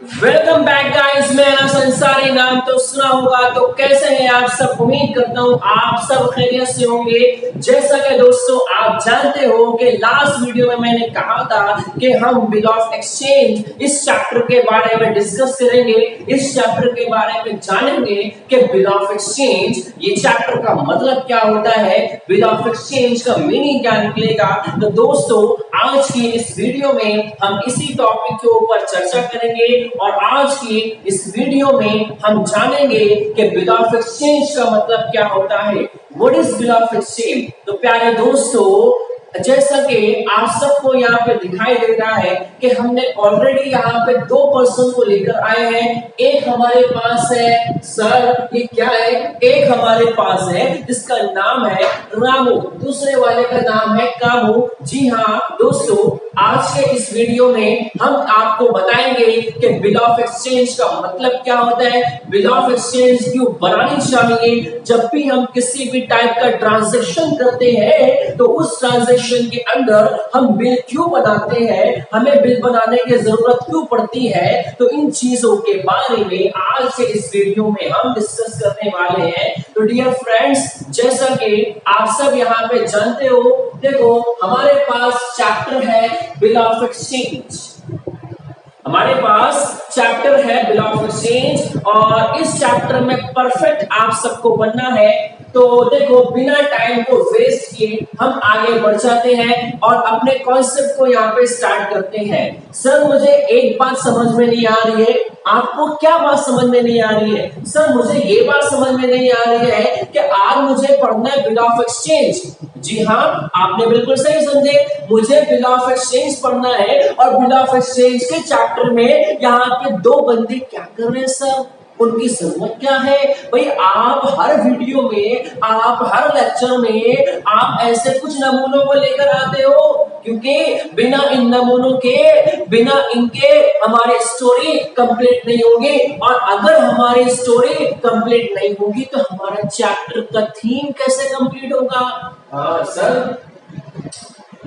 Welcome back guys. मेरा संसारी नाम तो सुना होगा। तो कैसे हैं आप सब? उम्मीद करता हूँ आप सब खैरियत से होंगे। जैसा कि दोस्तों आप जानते हो कि लास्ट वीडियो में मैंने कहा था कि हम बिल ऑफ एक्सचेंज इस चैप्टर के बारे में डिस्कस करेंगे, इस चैप्टर के बारे में जानेंगे कि बिल ऑफ एक्सचेंज ये चैप्टर का मतलब क्या होता है, बिल ऑफ एक्सचेंज का मीनिंग क्या निकलेगा। तो दोस्तों आज की इस वीडियो में हम इसी टॉपिक के ऊपर चर्चा करेंगे और आज की इस वीडियो में हम जानेंगे कि बिल ऑफ एक्सचेंज का मतलब क्या होता है। What is bill of exchange? तो प्यारे दोस्तों, जैसा कि आप सबको यहाँ पे दिखाई दे रहा है कि हमने ऑलरेडी यहाँ पे दो पर्सन को लेकर आए हैं। एक हमारे पास है सर, ये क्या है, एक हमारे पास है जिसका नाम है रामू, दूसरे वाले का नाम है कामू। जी हाँ दोस्तों, आज के इस वीडियो में हम आपको बताएंगे कि बिल ऑफ एक्सचेंज का मतलब क्या होता है, बिल ऑफ एक्सचेंज क्यों बनानी चाहिए, जब भी हम किसी भी टाइप का ट्रांजैक्शन करते हैं तो उस ट्रांजैक्शन के अंदर हम बिल क्यों बनाते हैं, हमें बिल बनाने की जरूरत क्यों पड़ती है। तो इन चीजों के बारे में आज के इस वीडियो में हम डिस्कस करने वाले हैं। तो डियर फ्रेंड्स, जैसा कि आप सब यहाँ पे जानते हो, देखो हमारे पास चैप्टर है बिल ऑफ एक्सचेंज, हमारे पास चैप्टर है बिल ऑफ एक्सचेंज और इस चैप्टर में परफेक्ट आप सबको बनना है। तो देखो बिना टाइम को वेस्ट किए हम आगे बढ़ जाते हैं और अपने कॉन्सेप्ट को यहाँ पे स्टार्ट करते हैं। सर मुझे एक बात समझ में नहीं आ रही है। आपको क्या बात समझ में नहीं आ रही है? सर मुझे ये बात समझ में नहीं आ रही है कि आज मुझे पढ़ना है बिल ऑफ एक्सचेंज। जी हाँ, आपने बिल्कुल सही समझे, मुझे बिल ऑफ एक्सचेंज पढ़ना है और बिल ऑफ एक्सचेंज के चैप्टर में यहाँ पे दो बंदे क्या कर रहे हैं सर, उनकी जरूरत क्या है? भाई आप हर वीडियो में, आप हर लेक्चर में आप ऐसे कुछ नमूनों को लेकर आते हो, क्योंकि बिना इन नमूनों के, बिना इनके हमारी स्टोरी कंप्लीट नहीं होगी और अगर हमारी स्टोरी कंप्लीट नहीं होगी तो हमारा चैप्टर का थीम कैसे कंप्लीट होगा? हाँ सर,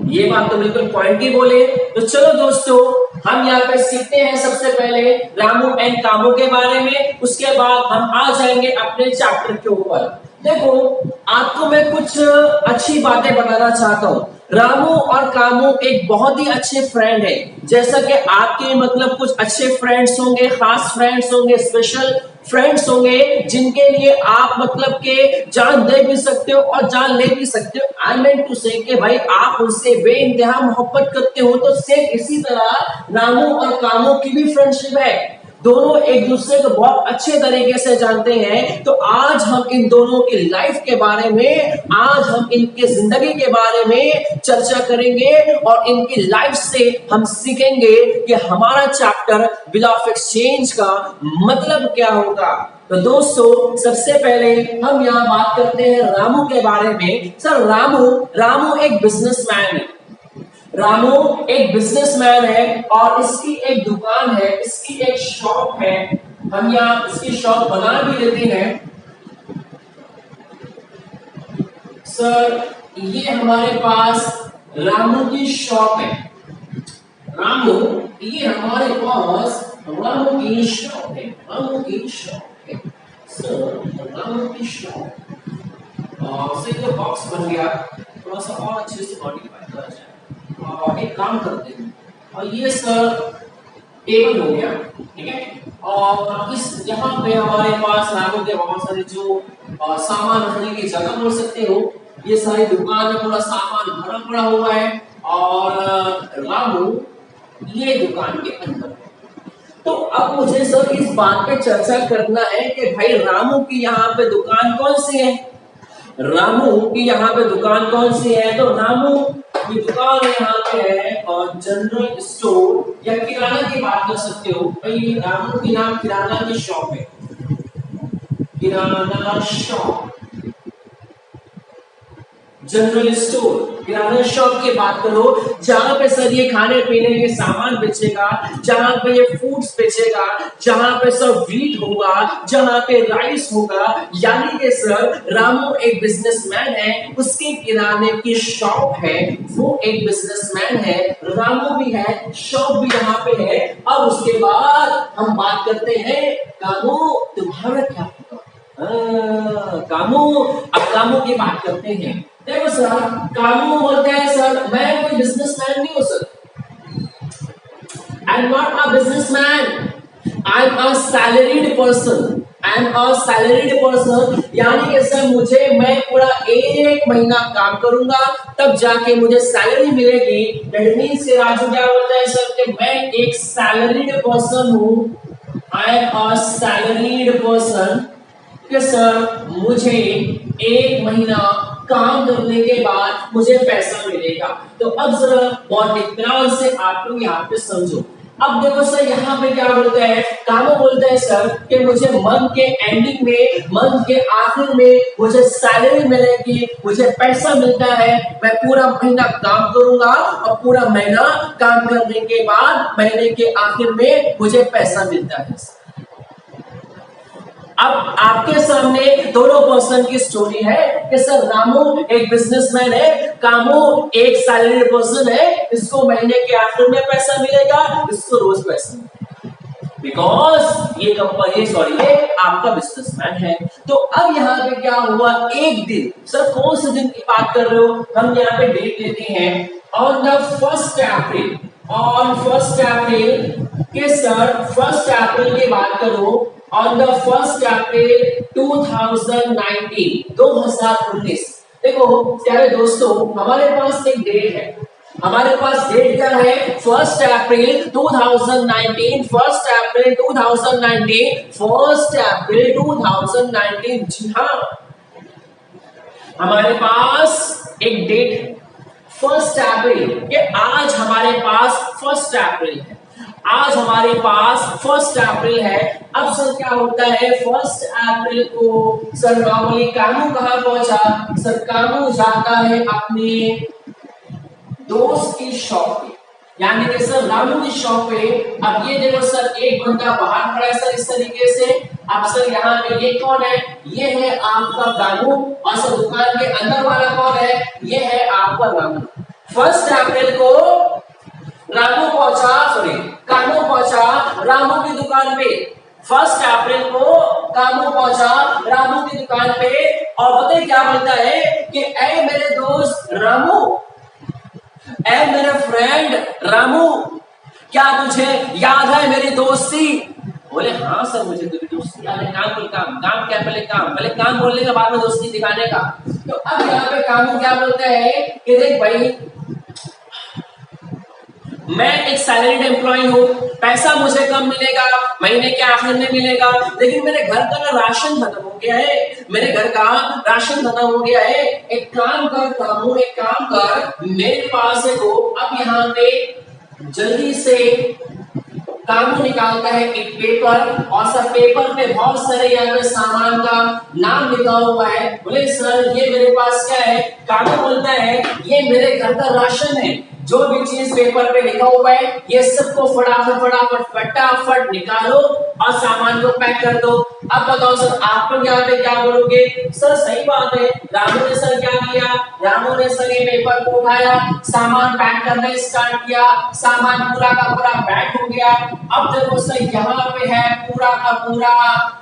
ये बात तो बिल्कुल पॉइंट ही बोले। तो चलो दोस्तों, हम यहाँ पे सीखते हैं सबसे पहले रामू एंड कामू के बारे में, उसके बाद हम आ जाएंगे अपने चैप्टर के ऊपर। देखो आपको मैं कुछ अच्छी बातें बताना चाहता हूँ। रामू और कामू एक बहुत ही अच्छे फ्रेंड है, जैसा कि आपके मतलब कुछ अच्छे फ्रेंड्स होंगे, खास फ्रेंड्स होंगे, स्पेशल फ्रेंड्स होंगे जिनके लिए आप मतलब के जान दे भी सकते हो और जान ले भी सकते हो। आई मीन टू से कि भाई आप उनसे बेइंतहा मोहब्बत करते हो। तो सेम इसी तरह रामू और कामू की भी फ्रेंडशिप है, दोनों एक दूसरे को बहुत अच्छे तरीके से जानते हैं। तो आज हम इन दोनों की लाइफ के बारे में, आज हम इनके जिंदगी के बारे में चर्चा करेंगे और इनकी लाइफ से हम सीखेंगे कि हमारा चैप्टर बिल ऑफ एक्सचेंज का मतलब क्या होगा। तो दोस्तों सबसे पहले हम यहाँ बात करते हैं रामू के बारे में। सर रामू एक बिजनेसमैन है, रामू एक बिजनेसमैन है और इसकी एक दुकान है, इसकी एक शॉप है। हम यहाँ इसकी शॉप बना भी लेते हैं। सर ये हमारे पास रामू की शॉप है, रामू ये हमारे पास रामू की शॉप है, रामू की शॉप है। सर रामू की शॉप से जो बॉक्स बन गया थोड़ा सा और अच्छे से मॉडिफाई करा जाए। और एक काम करते हैं, और ये सर टेबल हो गया, ठीक है। और इस यहाँ पे हमारे पास रामू के बहुत सारे जो सामान रखने की जगह बोल सकते हो, ये सारी दुकान में पूरा सामान भरा पड़ा हुआ है और रामू ये दुकान के अंदर है। तो अब मुझे सर इस बात पे चर्चा करना है कि भाई रामू की यहाँ पे दुकान कौन सी है, रामू की यहाँ पे दुकान कौन सी है? तो रामू की दुकान यहाँ पे है और जनरल स्टोर या किराना की बात कर सकते हो। भाई रामू की नाम किराना की शॉप है, किराना शॉप। जनरल स्टोर, किराना शॉप की बात करो, जहां पे सर ये खाने पीने के सामान बेचेगा, जहां पे ये फूड्स बेचेगा, जहां पे सर व्हीट होगा, जहां पे राइस होगा, यानी कि सर रामू एक बिजनेसमैन है, उसके किराने की शॉप है, वो एक बिजनेसमैन है, रामू भी है, शॉप भी यहाँ पे है। और उसके बाद हम बात करते हैं कामू, तुम्हारा क्या होगा? कामू, अब कामू की बात करते हैं। देखो सर, कामू बोलते हैं सर मैं कोई बिजनेसमैन नहीं हूं sir, I am not a businessman, I am a salaried person, I am a salaried person, यानी कि सर मैं पूरा एक महीना काम करूंगा तब जाके मुझे सैलरी मिलेगी। दैट मींस कि राजू क्या बोलता है सर कि मैं एक सैलरीड पर्सन हूं, I am a salaried person, कि सर मुझे एक महीना काम करने के बाद मुझे पैसा मिलेगा। तो अब जरा बहुत इत्मीनान से आप लोग यहाँ पे समझो। अब देखो सर यहाँ पे क्या बोलता है, कामो बोलता है सर कि मुझे मंथ के एंडिंग में, मंथ के आखिर में मुझे सैलरी मिलेगी, मुझे पैसा मिलता है, मैं पूरा महीना काम करूंगा और पूरा महीना काम करने के बाद महीने के आखिर में मुझे पैसा मिलता है। अब आपके सामने दोनों पर्सन की स्टोरी है कि सर रामू एक बिजनेसमैन है, कामू एक सैलरीड पर्सन है, इसको महीने के आखिर में पैसा मिलेगा, इसको रोज पैसा मिलेगा, बिकॉज ये कंपनी सॉरी ये आपका बिजनेसमैन है। तो अब यहाँ पे क्या हुआ, एक दिन, सर कौन से दिन की बात कर रहे हो, हम यहाँ पे डेट लेते हैं ऑन द 1 अप्रैल, ऑन 1 अप्रैल के सर 1 अप्रैल की बात करो, ऑन द 1 अप्रैल 2019, 2019। देखो प्यारे दोस्तों, हमारे पास एक डेट है, हमारे पास डेट क्या है, 1 अप्रैल 2019, 1 अप्रैल 2019, 1 अप्रैल 2019। जी हाँ, हमारे पास एक डेट है 1 अप्रैल, कि आज हमारे पास 1 अप्रैल है, आज हमारे पास 1 अप्रैल है। अब सर क्या होता है, 1 अप्रैल को सर नॉर्मली कामू कहाँ पहुंचा, सर कामू जाता है अपने दोस्त की शॉप पे, यानी कि सर रामू की शॉप पे। अब ये देखो सर एक बंदा बाहर खड़ा है सर इस तरीके से, अब सर यहाँ पे ये कौन है, ये है आपका कामू, और सर दुकान के अंदर वाला कौन है, ये है आपका रामू। 1 अप्रैल को रामू पहुंचा, सॉरी कामू पहुंचा रामू की दुकान पे, 1 अप्रैल को कामू पहुंचा रामू की दुकान पे, और बताइए क्या बोलता है कि ऐ मेरे दोस्त रामू, ऐ मेरे फ्रेंड रामू, क्या तुझे याद है मेरी दोस्ती? बोले हाँ सर मुझे तेरी दोस्ती याद है। काम बोल, काम काम क्या, पहले काम बोलने का बाद में दोस्ती दिखाने का। तो अब यहाँ पे कामू क्या बोलता है कि देख भाई, मैं एक सैलरीड एम्प्लॉय हूँ, पैसा मुझे कम मिलेगा, महीने के आखिर में मिलेगा, लेकिन मेरे घर का ना राशन खत्म हो गया है, मेरे घर का राशन खत्म हो गया है। एक काम करता हूँ, एक काम कर, मेरे पास है वो। अब यहाँ पे जल्दी से कामू निकालता है एक पेपर, और सर पेपर पे बहुत सारे यहाँ पे सामान का नाम लिखा हुआ है। बोले सर ये मेरे पास क्या है, कामू बोलता है ये मेरे घर का राशन है, जो भी चीज पेपर पे लिखा हुआ है ये सबको फटाफट निकालो और सामान को पैक कर दो। अब बताओ सर आप लोग यहाँ पे क्या बोलोगे, सर सही बात है, रामू ने सर क्या किया, रामू ने सर ये पेपर को उठाया, सामान पैक करना स्टार्ट किया, सामान पूरा का पूरा पैक हो गया। अब देखो सर यहाँ पे है पूरा का पूरा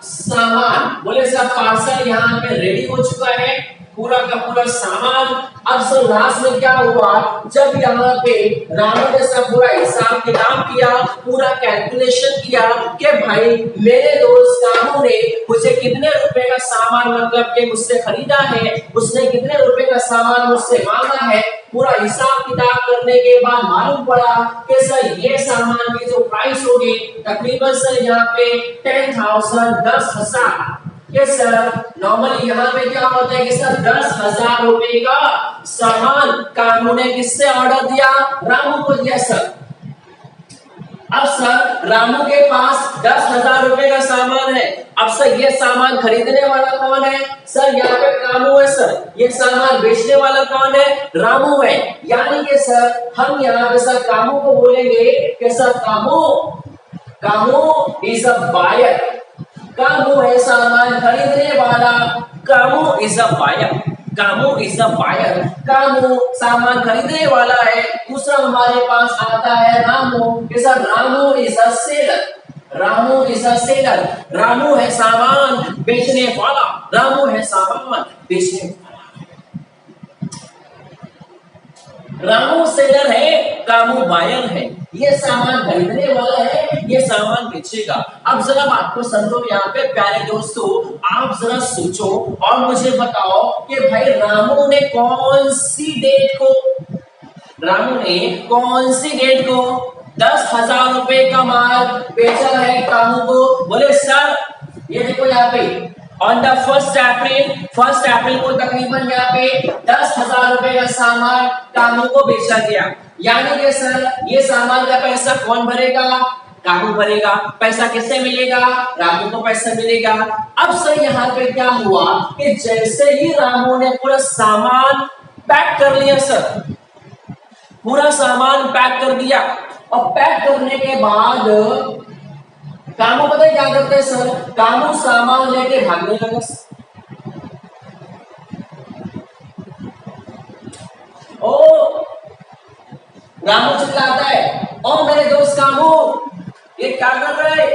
सामान, बोले सर पार्सल यहाँ पे रेडी हो चुका है, पूरा का पूरा सामान। अब सर लास्ट में क्या हुआ, जब यहाँ पे रामू ने सब पूरा हिसाब किताब किया, पूरा कैलकुलेशन किया कि भाई मेरे दोस्त कामू ने मुझे कितने रुपए का सामान मतलब कि मुझसे खरीदा है, उसने कितने रुपए का सामान मुझसे मांगा है, पूरा हिसाब किताब करने के बाद मालूम पड़ा कि सर ये सामान की जो प्राइस होगी तकरीबन सर यहाँ पे 10,000 ये सर नॉर्मली यहाँ पे क्या होता है कि सर 10,000 रुपए का सामान कामू ने किससे ऑर्डर दिया, रामू को दिया सर। अब सर रामू के पास 10,000 रुपए का सामान है। अब सर ये सामान खरीदने वाला कौन है? सर यहाँ पे कामू है। सर ये सामान बेचने वाला कौन है? रामू है। यानी कि सर हम यहाँ पे सर कामू को बोलेंगे कि sir Kamu is a buyer. Kamu है सामान खरीदने वाला। Kamu is a buyer. Kamu is a buyer. Kamu सामान खरीदने वाला है। दूसरा हमारे पास आता है Ramu. Sir Ramu is a seller. Ramu is a seller. Ramu है सामान बेचने वाला। रामू है सामान बेचने वाला। रामू सेलर है, कामू बायर है। ये सामान खरीदने वाला है, ये सामान बेचेगा। अब जरा बात को समझो यहाँ पे प्यारे दोस्तों, आप जरा सोचो और मुझे बताओ कि भाई रामू ने कौन सी डेट को 10,000 रुपए का माल बेचा है कामू को? बोले सर ये देखो यहाँ पे ऑन द 1 अप्रैल को तकरीबन यहाँ पे 10,000 रुपए का सामान कामू को बेचा गया। यानी कि सर ये सामान का पैसा कौन भरेगा? कामू भरेगा। पैसा किससे मिलेगा? रामू को पैसा मिलेगा। अब सर यहाँ पे क्या हुआ कि जैसे ही रामू ने पूरा सामान पैक कर लिया, सर पूरा सामान पैक कर दिया और पैक करने के बाद कामू पता है क्या करते हैं सर? कामू सामान लेके भागने लगा। ओ रामू चिल्लाता है, ओ मेरे दोस्त कामू ये क्या कर रहे?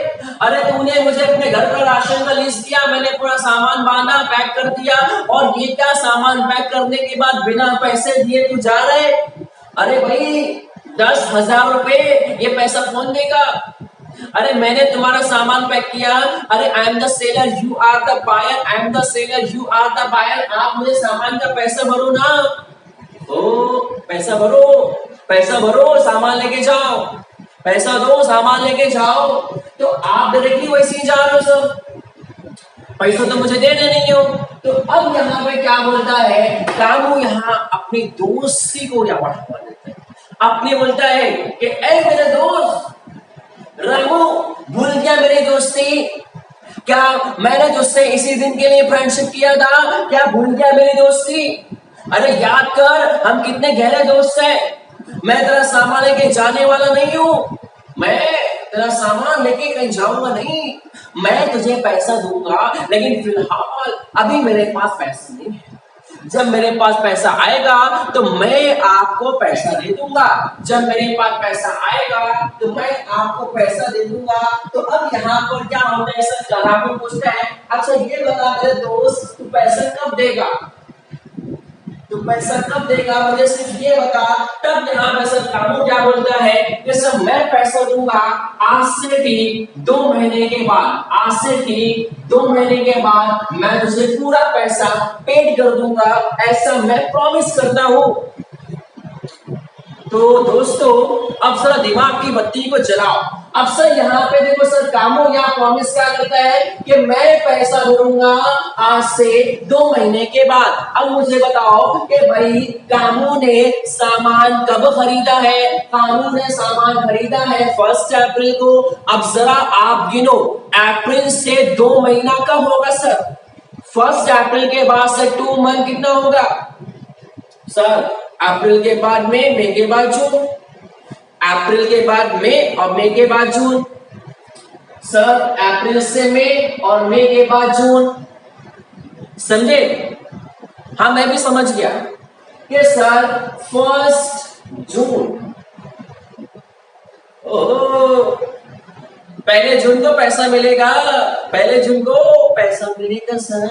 अरे तूने मुझे अपने घर का राशन का लिस्ट दिया, मैंने पूरा सामान बांधा पैक कर दिया, और ये क्या सामान पैक करने के बाद बिना पैसे दिए तू जा रहे? अरे भाई 10,000 रुपए ये पैसा कौन देगा? अरे मैंने तुम्हारा सामान पैक किया। अरे I am the seller, you are the buyer. I am the seller, you are the buyer. आप मुझे सामान का पैसा भरो ना। ओ पैसा भरो सामान लेके जाओ, पैसा दो सामान लेके जाओ। तो आप डायरेक्टली वैसे ही जा रहे हो सर, पैसा तो मुझे देने नहीं हो। तो अब यहाँ पे क्या बोलता है कामू? यहाँ अपनी दोस्ती को यहाँ बढ़ावा देता है। अपने बोलता है कि ऐ मेरे दोस्त रामू, भूल गया मेरी दोस्ती? क्या मैंने तुझसे इसी दिन के लिए फ्रेंडशिप किया था? क्या भूल गया मेरी दोस्ती? अरे याद कर हम कितने गहरे दोस्त हैं। मैं तेरा सामान लेके जाने वाला नहीं हूँ, मैं तेरा सामान लेके कहीं जाऊंगा नहीं। मैं तुझे पैसा दूंगा, लेकिन फिलहाल अभी मेरे पास पैसा नहीं है। जब मेरे पास पैसा आएगा तो मैं आपको पैसा दे दूंगा। जब मेरे पास पैसा आएगा तो मैं आपको पैसा दे दूंगा। तो अब यहाँ पर क्या होता है सर? रामू पूछता है, अच्छा ये बता मेरे दोस्त तू पैसा कब देगा? तू पैसा कब देगा मुझे सिर्फ ये बता। तब यहाँ पे सर कामू क्या बोलता है कि सर मैं पैसा दूंगा आज से ठीक 2 महीने के बाद। आज से ठीक 2 महीने के बाद मैं तुझे पूरा पैसा पेड कर दूंगा, ऐसा मैं प्रॉमिस करता हूँ। तो दोस्तों अब सर दिमाग की बत्ती को जलाओ। अब सर यहाँ पे देखो सर कामू यहाँ प्रॉमिस क्या करता है कि मैं पैसा भरूंगा आज से 2 महीने के बाद। अब मुझे बताओ कि भाई कामू ने सामान कब खरीदा है? कामू ने सामान खरीदा है 1 अप्रैल को। अब जरा आप गिनो अप्रैल से 2 महीना कब होगा सर? 1 अप्रैल के बाद से 2 मंथ कितना होगा सर? अप्रैल के बाद मई के बाद जून, अप्रैल के बाद मई और मई के बाद जून। सर अप्रैल से मई और मई के बाद जून, समझे? हाँ मैं भी समझ गया कि सर 1 जून। ओह पहले जून को पैसा मिलेगा, पहले जून को पैसा मिलेगा सर।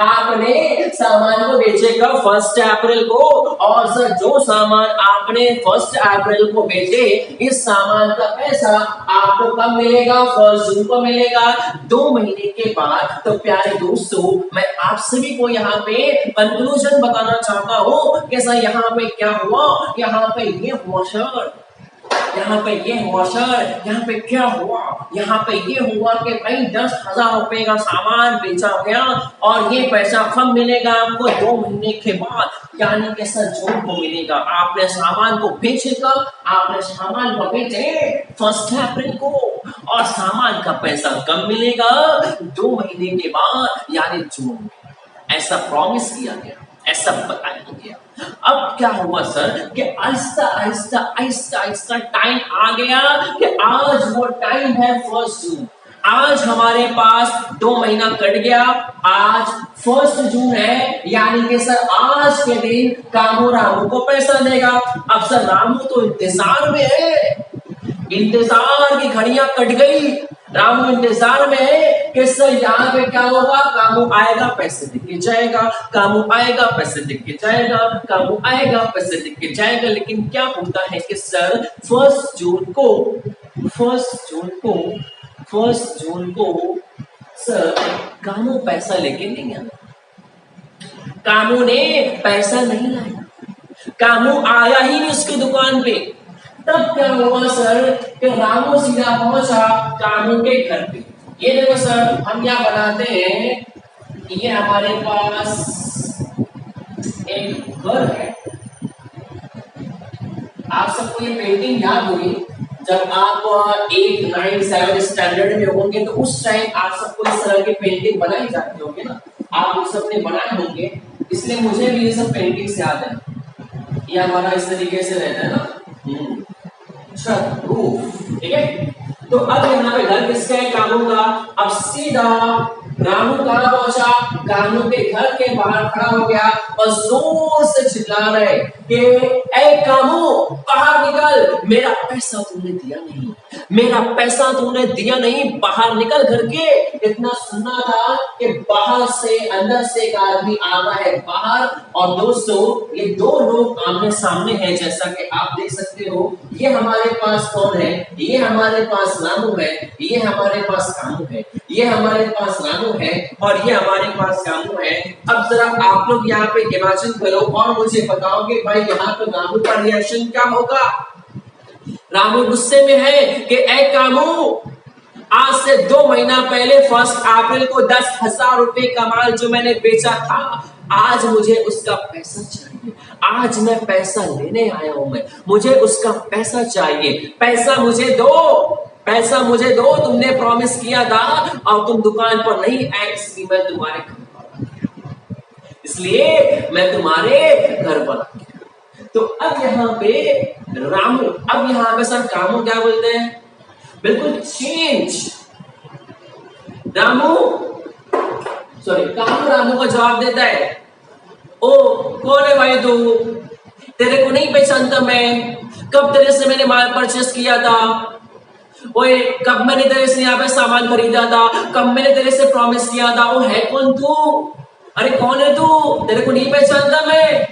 आपने सामान को बेचेगा 1 अप्रैल को, और सर जो सामान आपने 1 अप्रैल को बेचे इस सामान का पैसा आपको कब मिलेगा? 1 जून को मिलेगा, 2 महीने के बाद। तो प्यारे दोस्तों मैं आप सभी को यहाँ पे कंक्लूजन बताना चाहता हूँ कि सर यहाँ पे क्या हुआ? यहाँ पे ये हुआ सर यहाँ पे ये हुआ सर, यहाँ पे क्या हुआ, यहाँ पे ये हुआ कि भाई 10,000 रुपए का सामान बेचा गया और ये पैसा कब मिलेगा आपको, 2 महीने के बाद, यानी कि सर जून को मिलेगा। आपने सामान को बेचेगा, आपने सामान को बेचे 1 अप्रैल को और सामान का पैसा कब मिलेगा, 2 महीने के बाद यानी जून में। ऐसा प्रॉमिस किया गया, ऐसा बताया गया। अब क्या हुआ सर कि आहिस्ता आहिस्ता आहिस्ता आहिस्ता टाइम आ गया कि आज वो टाइम है 1 जून। आज हमारे पास 2 महीना कट गया, आज 1 जून है, यानी कि सर आज के दिन कामू रामू को पैसा देगा। अब सर रामू तो इंतजार में है, इंतजार की घड़ियां कट गई, रामू इंतजार में है कि सर यहाँ पे क्या होगा, कामू आएगा पैसे देके जाएगा, कामू आएगा पैसे देके जाएगा, कामू आएगा पैसे देके जाएगा। लेकिन क्या होता है कि सर 1 जून को सर कामू पैसा लेके नहीं आया, कामू ने पैसा नहीं लाया, कामू आया ही नहीं उसकी दुकान पे। तब क्या हुआ सर कि रामू सीधा पहुंचा कामू के घर पे। ये देखो सर, हम क्या बनाते हैं, ये हमारे पास एक घर है। आप सबको ये पेंटिंग याद होगी, जब आप 8, 9, 7 स्टैंडर्ड में होंगे तो उस टाइम आप सबको इस तरह की पेंटिंग बनाई जाती होगी ना, आप लोग सबने बनाए होंगे, इसलिए मुझे भी ये सब पेंटिंग से याद है। ये हमारा इस तरीके से रहता है ना, ठीक है। तो अब यहाँ पे घर किसका है, कामू का। अब सीधा रामू कहाँ पहुंचा, कामू के घर के बाहर खड़ा हो गया और जोर से चिल्ला रहे कि ए कामू बाहर निकल, मेरा पैसा तूने दिया नहीं, मेरा पैसा तूने दिया नहीं, बाहर निकल घर के। इतना सुनना था कि बाहर से अंदर से एक आदमी आ रहा है बाहर। और दोस्तों ये 2 लोग आमने सामने हैं, जैसा कि आप देख सकते हो। ये हमारे पास कौन है, ये हमारे पास रामू है, ये हमारे पास कामू है, ये हमारे पास रामू है और ये हमारे पास कामू है। अब जरा आप लोग यहाँ पे इमेजिन करो और मुझे बताओ कि भाई यहाँ पे रामू का रिएक्शन क्या होगा। रामू गुस्से में है कि ए कामू, आज से 2 महीना पहले 1 अप्रैल को 10,000 रुपए का माल जो मैंने बेचा था, आज मुझे उसका पैसा चाहिए, आज मैं पैसा लेने आया हूं, मुझे उसका पैसा चाहिए, पैसा मुझे दो, पैसा मुझे दो। तुमने प्रॉमिस किया था और तुम दुकान पर नहीं आए, इसलिए मैं तुम्हारे घर मैं तुम्हारे घर पर आ गया। तो अब यहाँ पे रामू, अब यहाँ पे सर कामू क्या बोलते हैं, बिल्कुल चेंज। कामू रामू को जवाब देता है, ओ कौन है भाई तू, तेरे को नहीं पहचानता मैं, कब तेरे से मैंने माल परचेस किया था, ओए कब मैंने तेरे से यहाँ पे सामान खरीदा था, कब मैंने तेरे से प्रॉमिस किया था, वो है कौन तू, अरे कौन है तू, तेरे को नहीं पहचानता मैं,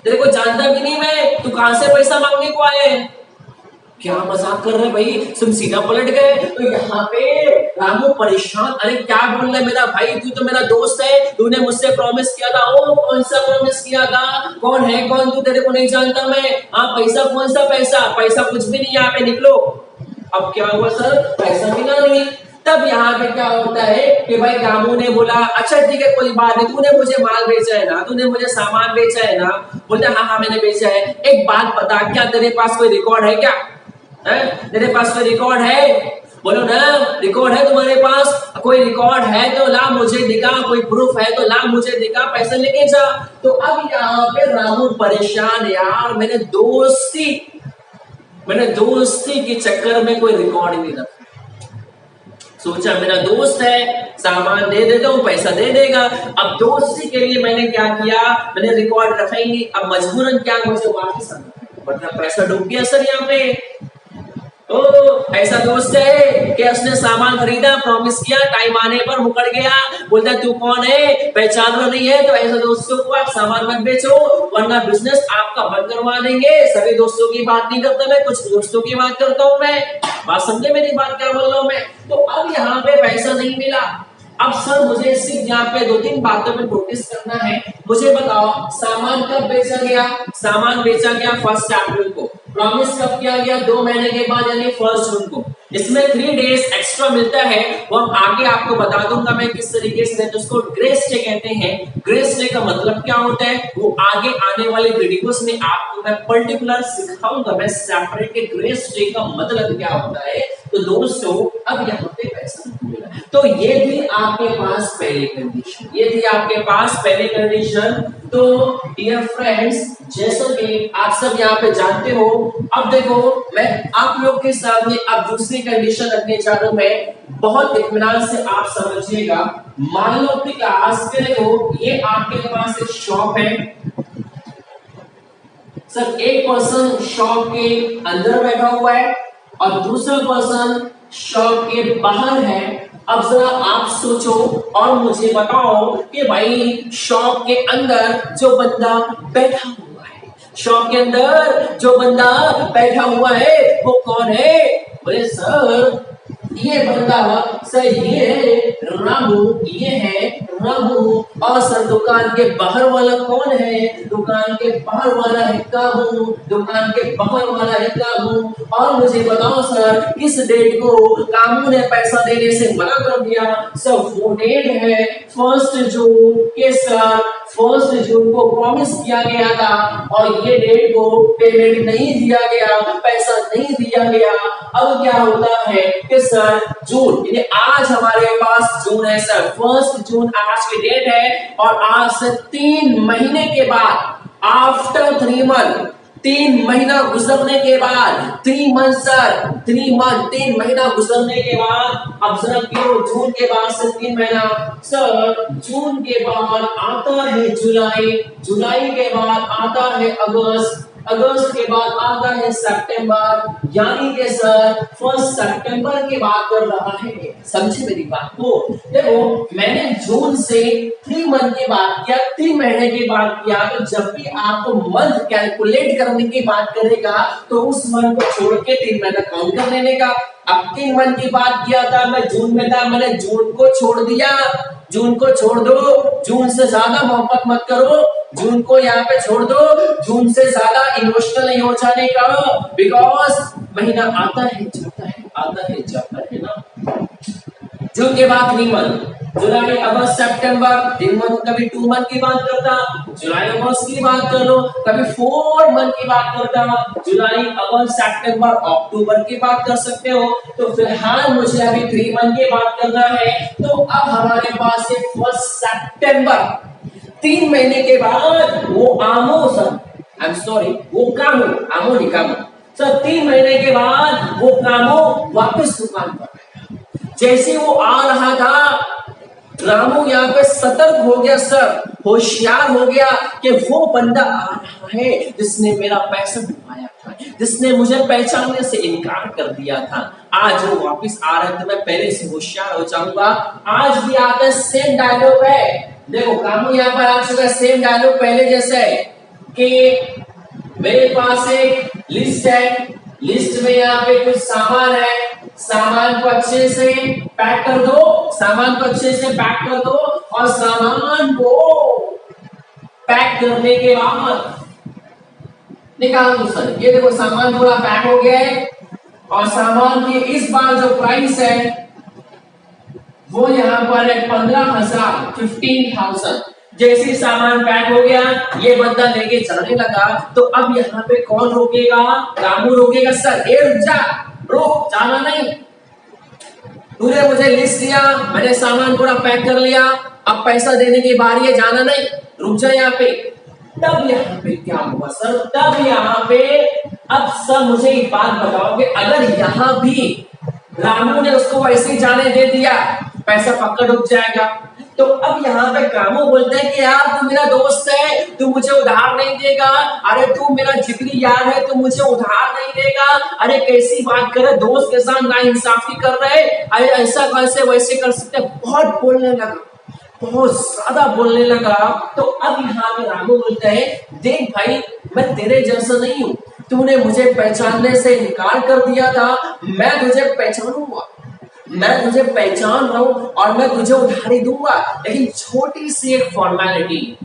तेरे को जानता भी नहीं मैं, तू कहां से पैसा मांगने को आए, क्या मजाक कर रहे भाई, तुम सीधा पलट गए। तो यहाँ पे रामू परेशान, अरे क्या बोल रहा है मेरा भाई, तू तो मेरा दोस्त है, तूने मुझसे प्रॉमिस किया था, ओ कौन सा प्रॉमिस किया था, कौन है कौन तू, तेरे को नहीं जानता मैं, हाँ पैसा कौन सा पैसा, पैसा कुछ भी नहीं, यहाँ पे निकलो। अब क्या हुआ सर, पैसा मिला नहीं। तब यहाँ पे क्या होता है कि भाई कामू ने बोला, अच्छा ठीक है कोई बात नहीं, तूने मुझे माल बेचा है ना, तूने मुझे सामान बेचा है ना, बोलते हाँ हाँ मैंने बेचा है, एक बात बता, क्या तेरे पास कोई रिकॉर्ड है क्या, तेरे पास कोई रिकॉर्ड है, बोलो ना रिकॉर्ड है तुम्हारे पास, कोई रिकॉर्ड है तो ला मुझे दिखा, कोई प्रूफ है तो ला मुझे दिखा, पैसे लेके जा। तो अब यहाँ पे रामू परेशान, यार मैंने दोस्ती के चक्कर में कोई रिकॉर्ड नहीं रखा, सोचा मेरा दोस्त है, सामान दे देता हूँ पैसा दे देगा। अब दोस्ती के लिए मैंने क्या किया, मैंने रिकॉर्ड रखा ही नहीं, अब मजबूरन क्या मुझे वापस आना, मतलब पैसा डूब गया सर यहाँ पे। ओ ऐसा दोस्त है कि उसने सामान खरीदा, प्रॉमिस किया, टाइम आने पर मुकर गया, बोलता है तू कौन है, पहचान में नहीं है, तो ऐसे दोस्तों को आप सामान मत बेचो वरना बिजनेस आपका बंद करवा देंगे। सभी दोस्तों की बात नहीं करता मैं, कुछ दोस्तों की बात करता हूँ मैं, बात समझे मेरी बात क्या बोल रहा हूँ मैं। तो अब यहाँ पे पैसा नहीं मिला। अब सर मुझे सिर्फ यहाँ पे 2-3 बातों पे नोटिस करना है, मुझे बताओ सामान कब बेचा गया, सामान बेचा गया 1 अप्रैल को, प्रॉमिस कब किया गया? 2 महीने के बाद यानी 1 जून को। इसमें 3 डेज एक्स्ट्रा मिलता है, वो हम आगे आपको बता दूंगा मैं किस तरीके से। तो उसको ग्रेस डे कहते हैं। ग्रेस डे का मतलब क्या होता है वो आगे आने वाले वीडियोस में आपको मैं पर्टिकुलर सिखाऊंगा, मैं सेपरेट के ग्रेस डे का मतलब क्या होता है। तो दोस्तों अब यहाँ पे पैसा मिला, तो ये थी आपके पास पहली कंडीशन, ये थी आपके पास पहली कंडीशन। तो डियर फ्रेंड्स, जैसा कि आप सब यहाँ पे जानते हो, अब देखो मैं आप लोग के सामने अब दूसरी कंडीशन रखने जा रहा हूं। मैं बहुत इत्मीनान से आप समझिएगा। मान लो कि आज के देखो ये आपके पास एक शॉप है सर, एक पर्सन शॉप के अंदर बैठा हुआ है और दूसरा पर्सन शॉप के बाहर है। अब जरा आप सोचो और मुझे बताओ कि भाई शॉप के अंदर जो बंदा बैठा हुआ है, शॉप के अंदर जो बंदा बैठा हुआ है वो कौन है? बोले सर ये बंदा सर ये है रामू, ये है रामू। और सर दुकान के बाहर वाला कौन है? दुकान के बाहर वाला है कामू, दुकान के बाहर वाला है कामू। और मुझे बताओ सर किस डेट को कामू ने पैसा देने से मना कर दिया? सर वो डेट है 1 जून के सर 1 जून को प्रॉमिस किया गया था और ये डेट को पेमेंट नहीं दिया गया, पैसा नहीं दिया गया। अब क्या होता है कि सर जून यानी आज हमारे पास जून है सर, 1 जून आज की डेट है और आज से 3 महीने के बाद आफ्टर 3 मंथ, 3 महीना गुजरने के बाद 3 मंथ सर, 3 मंथ 3 महीना गुजरने के बाद अब जरा क्यों जून के बाद से 3 महीना सर, जून के बाद आता है जुलाई, जुलाई के बाद आता है अगस्त, अगस्त के बाद आता है सितंबर, यानी कि सर 1 सितंबर की बात कर रहा है। समझे मेरी बात को? देखो मैंने जून से 3 मंथ की बात किया, 3 महीने की बात किया। तो जब भी आपको मंथ कैलकुलेट करने की बात करेगा तो उस मंथ को छोड़ के 3 महीना काउंट कर लेने का। अब 3 मंथ की बात किया था, मैं जून में था, मैंने जून को छोड़ दिया, जून को छोड़ दो, जून से ज्यादा मोहब्बत मत करो, जून को यहाँ पे छोड़ दो, जून से ज्यादा इमोशनल नहीं हो जाने का, बिकॉज महीना आता है जाता है, आता है जाता है ना। जून के बाद 3 मंथ, जुलाई अगस्त सितंबर, 3 मंथ, कभी 2 मंथ की बात करता, जुलाई अगस्त की बात कर लो, कभी 4 मंथ की बात करता, जुलाई अगस्त सितंबर अक्टूबर की बात कर सकते हो। तो फिलहाल मुझे अभी 3 मंथ की बात करना है। तो अब हमारे पास है 1 सितंबर, 3 महीने के बाद वो आमो सर, आई एम सॉरी वो कामो, आमो नहीं कामो सर, 3 महीने के बाद वो कामो वापस दुकान पर। जैसे वो आ रहा था रामू यहाँ पे सतर्क हो गया सर, होशियार हो गया कि वो बंदा आ रहा है जिसने मेरा पैसा डुबाया था, जिसने मुझे पहचानने से इनकार कर दिया था। आज वो वापस आ रहा है तो मैं पहले से होशियार हो जाऊंगा। आज भी आता है सेम डायलॉग है, देखो कामू यहाँ पर आ चुका है, सेम डायलॉग पहले जैसे है कि मेरे पास एक लिस्ट है, लिस्ट में यहाँ पे कुछ सामान है, सामान को अच्छे से पैक कर दो, सामान को अच्छे से पैक कर दो। और सामान को पैक करने के बाद निकाल दो सर। ये देखो सामान पूरा पैक हो गया है और सामान की इस बार जो प्राइस है वो यहाँ पर है 15,000, 15,000। जैसे सामान पैक हो गया, ये बंदा लेके जाने लगा, तो अब यहाँ पे कौन रोकेगा? रामू रोकेगा सर, ए रुक जा, रुक, जाना नहीं, तूने मुझे लिस्ट दिया, मैंने सामान पूरा पैक कर लिया, अब पैसा देने की बारी है, जाना नहीं, रुक जा यहाँ पे। तब यहाँ पे क्या हुआ सर? तब यहाँ पे अब सर मुझे एक बात बताओ कि अगर यहाँ भी रामू ने उसको वैसे ही जाने दे दिया, पैसा पक्का डूब जाएगा। तो अब यहाँ पे कामू बोलते हैं कि यार तू मेरा दोस्त है, तू मुझे उधार नहीं देगा, अरे तू मेरा जिगरी यार है, तू मुझे उधार नहीं देगा, अरे कैसी बात कर रहे, दोस्त के साथ नाइंसाफी कर रहे, अरे ऐसा कैसे वैसे कर सकते। बहुत बोलने लगा, बहुत ज्यादा बोलने लगा। तो अब यहाँ पे रामू बोलते हैं देख भाई मैं तेरे जैसा नहीं हूँ, तूने मुझे पहचानने से इनकार कर दिया था, मैं तुझे पहचानूंगा, मैं तुझे पहचान रहा हूं और मैं तुझे उधारी दूंगा, लेकिन छोटी सी एक फॉर्मेलिटी,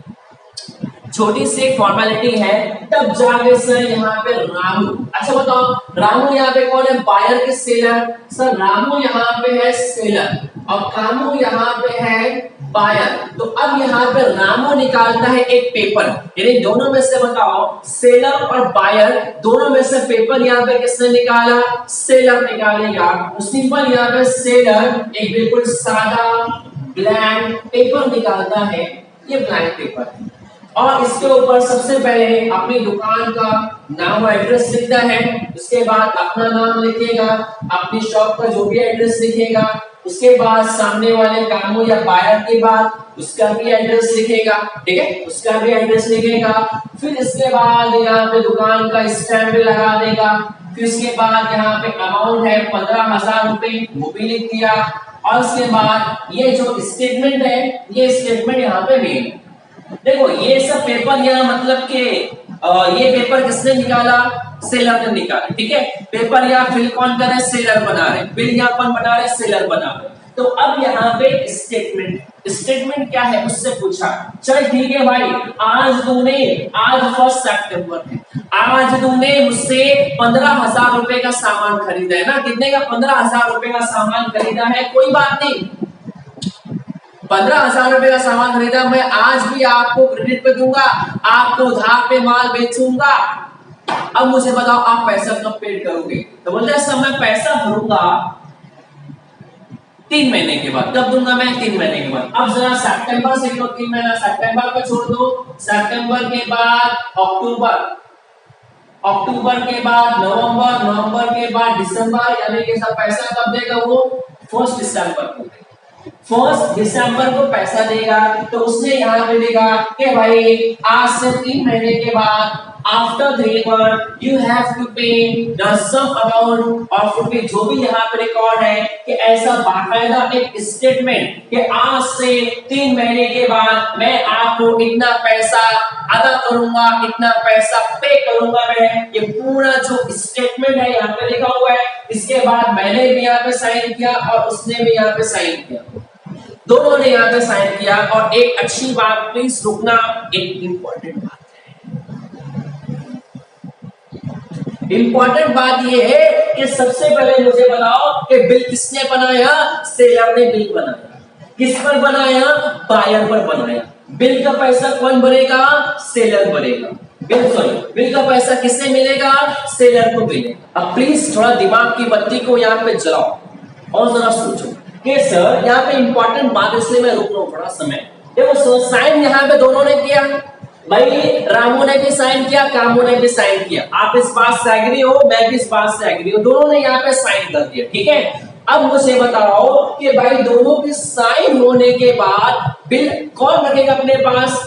छोटी सी एक फॉर्मेलिटी है, तब जाके सर यहाँ पे रामू, अच्छा बताओ रामू यहाँ पे कौन है, बायर के सेलर, सर रामू यहाँ पे है सेलर और कामू यहाँ पे है बायर। तो अब यहाँ पे रामू निकालता है एक पेपर, यानी दोनों में से बताओ सेलर और बायर दोनों में से पेपर यहाँ पे किसने निकाला, सेलर निकालेगा। तो सिंपल यहाँ पे सेलर एक बिल्कुल सादा ब्लैंक पेपर निकालता है, ये ब्लैंक पेपर है और इसके ऊपर सबसे पहले अपनी दुकान का नाम और एड्रेस लिखता है, उसके बाद अपना नाम लिखेगा, अपनी शॉप का जो भी एड्रेस लिखेगा, उसके बाद सामने वाले कामों या बायर के बाद उसका भी एड्रेस लिखेगा, ठीक है, उसका भी एड्रेस लिखेगा। फिर इसके बाद यहाँ पे दुकान का स्टैम्प भी लगा देगा। फिर इसके बाद यहाँ पे अमाउंट है 15,000 रुपए, वो भी लिख दिया और उसके बाद ये जो स्टेटमेंट है, ये स्टेटमेंट यहाँ पे मेन। देखो ये सब पेपर यहाँ मतलब कि ये पेपर किसने निकाला, सेलर ने निकाला, ठीक है। पेपर यहाँ फिल कौन कर रहे, सेलर बना रहे, बिल यहाँ कौन बना रहे, सेलर बना रहे। तो अब यहाँ पे स्टेटमेंट, स्टेटमेंट क्या है उससे पूछा, चल ठीक है भाई, आज 1 सितंबर है, आज तूने मुझसे 15,000 रुपए का सामान खरीदा है ना, कितने का, 15,000 रुपए का सामान खरीदा है, कोई बात नहीं, 15,000 रुपए का सामान खरीदा, मैं आज भी आपको क्रेडिट पे दूंगा, आपको उधार पे माल बेचूंगा। अब मुझे बताओ आप पैसा कब पेड करोगे, तो बोलते हैं सर मैं पैसा भरूंगा 3 महीने के बाद। कब दूंगा मैं, 3 महीने के बाद। अब जरा सितंबर से 3 महीना सितंबर का छोड़ दो, सितंबर के बाद अक्टूबर, अक्टूबर के बाद नवंबर, नवंबर के बाद दिसंबर, यानी कि सब पैसा कब देगा वो, 1 दिसंबर को देगा। 1 दिसंबर को पैसा देगा, तो उसने यहाँ पे देगा कि भाई आज से 3 महीने के बाद after 3 month you have to pay the sum amount, और फिर जो भी यहाँ पे रिकॉर्ड है कि ऐसा बाकायदा एक स्टेटमेंट कि आज से 3 महीने के बाद मैं आपको इतना पैसा अदा करूंगा, इतना पैसा पे करूंगा मैं, ये पूरा जो स्टेटमेंट है यहाँ पे लिखा हुआ है। इसके बाद मैंने भी यहाँ पे साइन किया और उसने भी यहाँ पे साइन किया, दोनों ने यहाँ पे साइन किया। और एक अच्छी बात, प्लीज रुकना, एक इंपॉर्टेंट बात है, इंपॉर्टेंट बात ये है कि सबसे पहले मुझे बताओ कि बिल किसने बनाया, सेलर ने बिल बनाया, किस पर बनाया, बायर पर बनाया। बिल का पैसा कौन भरेगा, सेलर भरेगा, बिल का पैसा किससे मिलेगा, सेलर को मिलेगा। अब प्लीज थोड़ा दिमाग की बत्ती को यहाँ पे जलाओ और जरा सोचो कि सर यहाँ पे इंपॉर्टेंट बात, इसलिए मैं रुक रहा हूँ थोड़ा समय। देखो साइन यहाँ पे दोनों ने किया भाई, रामू ने भी साइन किया, कामू ने भी साइन किया, आप इस बात से एग्री हो, मैं भी इस बात से एग्री हूँ, दोनों ने यहाँ पे साइन कर दिया, ठीक है। अब मुझे बताओ कि भाई दोनों के साइन होने के बाद बिल कौन रखेगा अपने पास,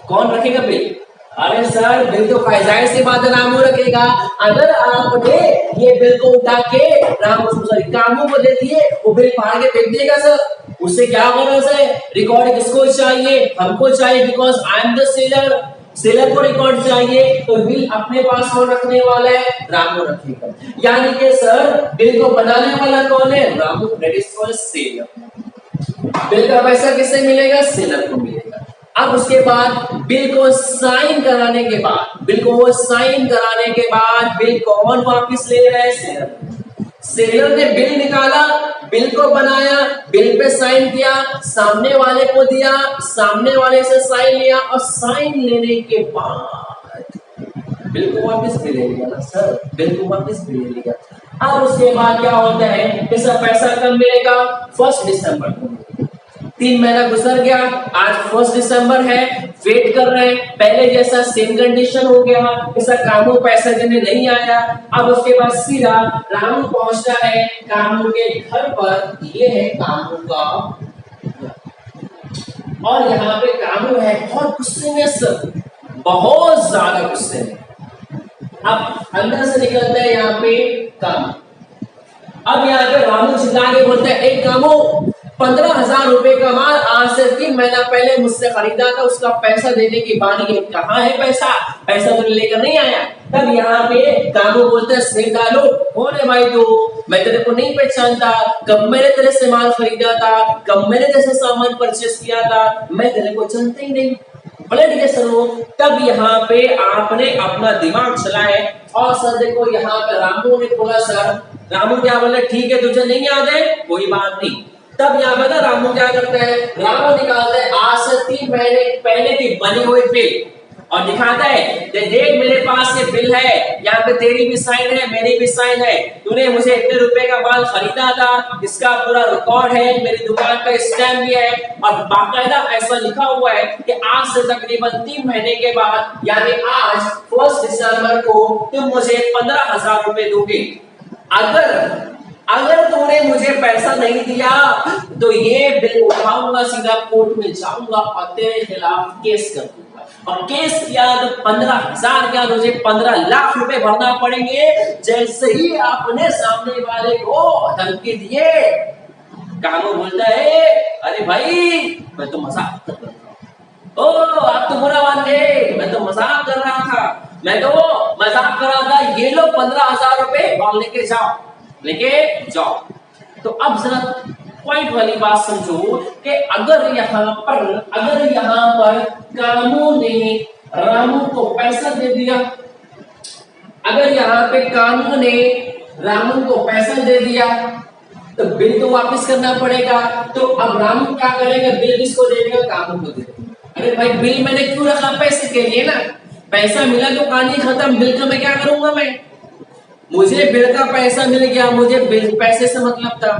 कौन रखेगा बिल, अरे सर बिल तो जाहिर सी बात है रामू रखेगा। अगर आपने ये बिल को उठा के कामू को दे दिए, वो बिल फाड़ के फेंक देगा सर, उससे क्या होगा सर, रिकॉर्ड किसको चाहिए, हमको चाहिए, because I am the seller, seller को रिकॉर्ड चाहिए, तो बिल अपने पास कौन रखने वाला है, रामू रखेगा। यानी कि सर बिल को बनाने वाला कौन है, Ramu, that is for seller. Bill का पैसा किससे मिलेगा, सेलर को मिलेगा। अब उसके बाद बिल को साइन कराने के बाद, बिल को साइन कराने के बाद बिल कौन वापस ले रहा है, सेलर। सेलर ने बिल निकाला, बिल को बनाया, बिल पे साइन किया, सामने वाले को दिया, सामने वाले से साइन लिया और साइन लेने के बाद बिल को वापस भी ले लिया ना सर, बिल को वापस भी ले लिया। अब उसके बाद क्या होता है कि सर पैसा कब मिलेगा, 1 दिसंबर को। 3 महीना गुजर गया, आज 1 दिसंबर है, वेट कर रहे हैं, पहले जैसा सेम कंडीशन हो गया, ऐसा कामू पैसा देने नहीं आया। अब उसके बाद सीधा रामू पहुंचता है कामू के घर पर, ये है कामू का, और यहाँ पे कामू है बहुत गुस्से में सर, बहुत ज्यादा गुस्से में। अब अंदर से निकलता है यहाँ पे कामू। अब यहाँ पे रामू चिल्ला के बोलता है, एक कामू 15,000 रुपए का माल आज से 3 महीना पहले मुझसे खरीदा था, उसका पैसा देने की बारी है, कहाँ है पैसा, पैसा तो लेकर नहीं आया। तब यहाँ पे कामू बोलते हैं, स्नेक डालो, कौन है भाई तू, मैं तेरे को नहीं पहचानता, कब मैंने तेरे से माल खरीदा था, कब मैंने जैसे सामान परचेस किया था, मैं तेरे को जानता ही नहीं। बोले ठीक है सर वो, तब यहाँ पे आपने अपना दिमाग चलाए और सर देखो यहाँ पे रामू ने बोला सर, रामू क्या बोले ठीक है तुझे नहीं याद है कोई बात नहीं। तब यहाँ पे ना रामू क्या करता है, रामू निकालता है आज से 3 महीने पहले की बनी हुई बिल और दिखाता है देख मेरे पास ये बिल है, यहाँ पे तेरी भी साइन है मेरी भी साइन है, तूने मुझे इतने रुपए का माल खरीदा था, इसका पूरा रिकॉर्ड है, मेरी दुकान का स्टैम्प भी है और बाकायदा ऐसा लिखा हुआ है कि आज से तकरीबन 3 महीने के बाद यानी आज 1 दिसंबर को तुम मुझे 15,000 रुपए दोगे। अगर तूने मुझे पैसा नहीं दिया तो ये बिल उठाऊंगा, सीधा कोर्ट में जाऊंगा और तेरे खिलाफ केस कर दूंगा, और केस किया तो 15,000 क्या तुझे 15 लाख रुपए भरना पड़ेंगे। जैसे ही आपने सामने वाले को धमकी दिए, कानू बोलता है अरे भाई मैं तो मजाक कर रहा था, ओ आप तो बुरा मान गए, मैं तो मजाक कर रहा था, मैं तो मजाक कर रहा था, ये लो 15,000 रुपए और लेके जाओ। तो अब जरा पॉइंट वाली बात समझो कि अगर यहाँ पर कानू ने रामू को पैसा दे दिया, अगर यहाँ पे कानू ने रामू को पैसा दे दिया तो बिल तो वापस करना पड़ेगा। तो अब रामू क्या करेगा, बिल किसको दे देगा, कानू को दे देगा। अरे भाई बिल मैंने क्यों रखा, पैसे के लिए ना, पैसा मिला तो कहानी खत्म, बिल का मैं क्या करूंगा, मुझे बिल का पैसा मिल गया, मुझे बिल पैसे से मतलब था,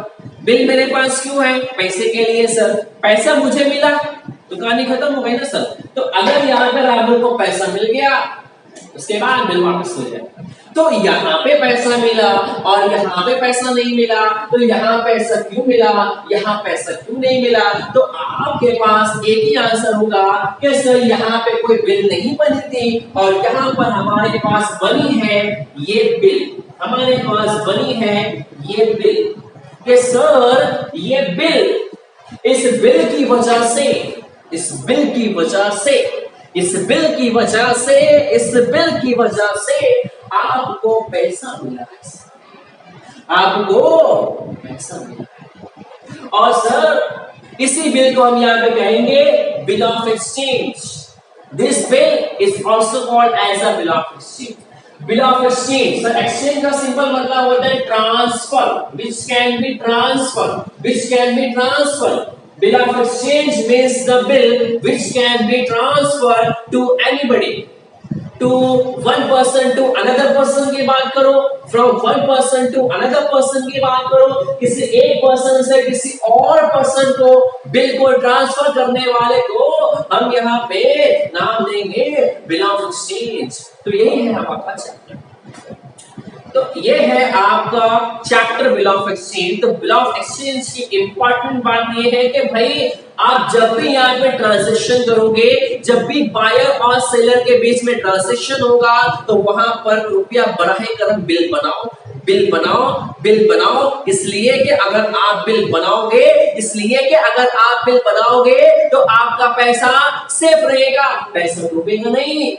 बिल मेरे पास क्यों है, पैसे के लिए सर, पैसा मुझे मिला तो कहानी खत्म हो गई ना सर। तो अगर यहाँ पे राहुल को पैसा मिल गया उसके बाद बिल वापस हो जाएगा। तो यहाँ पे पैसा मिला और यहाँ पे पैसा नहीं मिला, तो यहाँ पैसा क्यों मिला, यहाँ पैसा क्यों नहीं मिला, तो आपके पास एक ही आंसर होगा कि सर यहाँ पे कोई बिल नहीं बनी थी और यहाँ पर हमारे पास बनी है ये बिल, हमारे पास बनी है ये बिल, कि सर ये बिल, इस बिल की वजह से, इस बिल की वजह से, इस बिल की वजह से, इस बिल की वजह से आपको पैसा मिला है, आपको पैसा मिला है। और सर इसी बिल को हम यहां पे कहेंगे bill of exchange. This bill is also called as a bill of exchange. Bill of exchange, sir exchange का सिंपल मतलब होता है transfer, which can be transfer, which can be transfer. Bill of exchange means the bill which can be transferred to anybody, to one person to another person की बात करो, from one person to another person की बात करो, किसी एक person से किसी और पर्सन को बिल को ट्रांसफर करने वाले को हम यहाँ पे नाम देंगे बिल ऑफ एक्सचेंज। तो यही है आपका चैप्टर। तो ये है आपका चैप्टर बिल ऑफ एक्सचेंज। तो बिल ऑफ एक्सचेंज की इंपॉर्टेंट बात ये है कि भाई आप जब भी यहाँ पे ट्रांजैक्शन करोगे, जब भी बायर और सेलर के बीच में ट्रांजैक्शन होगा तो वहां पर रुपया बढ़ाए करम बिल बनाओ, बिल बनाओ, बिल बनाओ। इसलिए कि अगर आप बिल बनाओगे, इसलिए कि अगर आप बिल बनाओगे तो आपका पैसा सेफ रहेगा, पैसा डूबेगा नहीं,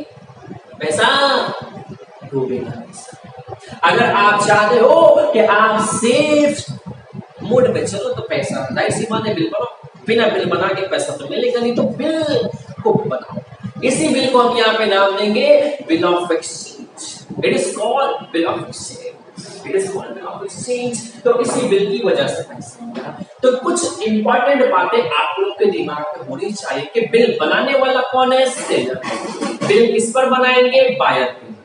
पैसा डूबेगा नहीं। अगर आप चाहते हो कि आप सेफ मोड पे चलो तो पैसा जाहिर सी बात है बिल बनाओ, बिना बिल बना के पैसा तो मिलेगा नहीं, तो बिल को बनाओ। इसी बिल को हम यहाँ पे नाम देंगे bill of exchange. It is called bill of exchange, it is called bill of exchange. तो इसी बिल की वजह से पैसा। तो कुछ इंपॉर्टेंट बातें आप लोग के दिमाग में होनी चाहिए कि बिल बनाने वाला कौन है, सेलर। बिल किस पर बनाएंगे, बायर पे।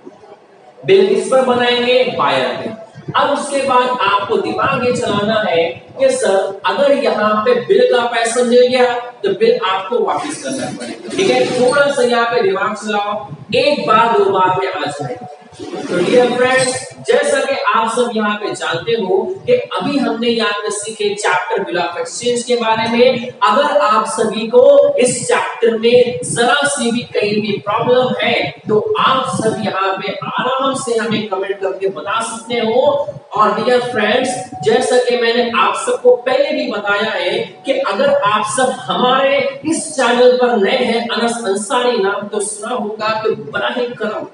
बिल किस पर बनाएंगे, बायर पे। अब उसके बाद आपको दिमाग ये चलाना है कि सर अगर यहाँ पे बिल का पैसा मिल गया तो बिल आपको वापस करना पड़ेगा, ठीक है। थोड़ा सा यहाँ पे दिमाग चलाओ, एक बार दो बार में आ जाए। तो डियर फ्रेंड्स, जैसा कि आप सब यहाँ पे जानते हो कि अभी हमने यहाँ पे सीखे चैप्टर बिल ऑफ एक्सचेंज के बारे में। अगर आप सभी को इस चैप्टर में जरा सी भी कहीं भी प्रॉब्लम है तो आप सब यहाँ पे आराम से हमें कमेंट करके बता सकते हो। और डियर फ्रेंड्स, जैसा कि मैंने आप सबको पहले भी बताया है कि अगर आप सब हमारे इस चैनल पर नए हैं, अनस अंसारी नाम तो सुना होगा, तो बराह करम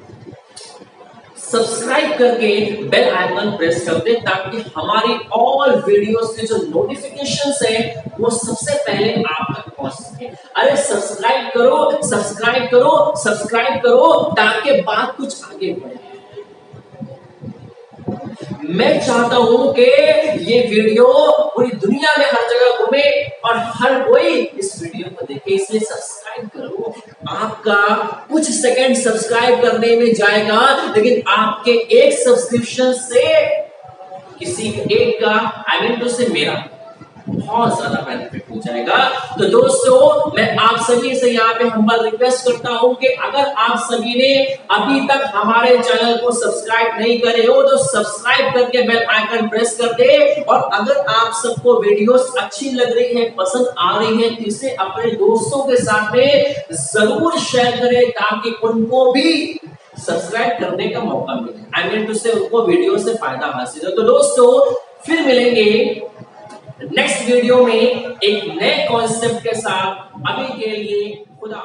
सब्सक्राइब करके बेल आइकन प्रेस कर दे ताकि हमारी ऑल वीडियोस के जो नोटिफिकेशंस है वो सबसे पहले आप तक पहुंच सके। अरे सब्सक्राइब करो, सब्सक्राइब करो, सब्सक्राइब करो ताकि बात कुछ आगे बढ़े। मैं चाहता हूं कि ये वीडियो पूरी दुनिया में हर जगह घूमे और हर कोई इस वीडियो को देखे, इसलिए सब्सक्राइब करो। आपका कुछ सेकंड सब्सक्राइब करने में जाएगा, लेकिन आपके एक सब्सक्रिप्शन से किसी एक का टू से मेरा बहुत ज्यादा बेनिफिट हो जाएगा। तो दोस्तों मैं आप सभी से यहाँ पे हम्बल रिक्वेस्ट करता हूँ कि अगर आप सभी ने अभी तक हमारे चैनल को सब्सक्राइब नहीं करे हो तो सब्सक्राइब करके बेल आइकन प्रेस कर दे। और अगर आप सबको वीडियोस अच्छी लग रही है, पसंद आ रही है, तो इसे अपने दोस्तों के साथ में जरूर शेयर करें ताकि उनको भी सब्सक्राइब करने का मौका मिले, टू से उनको वीडियो से फायदा हासिल हो। तो दोस्तों फिर मिलेंगे नेक्स्ट वीडियो में एक नए कॉन्सेप्ट के साथ। अभी के लिए खुदा।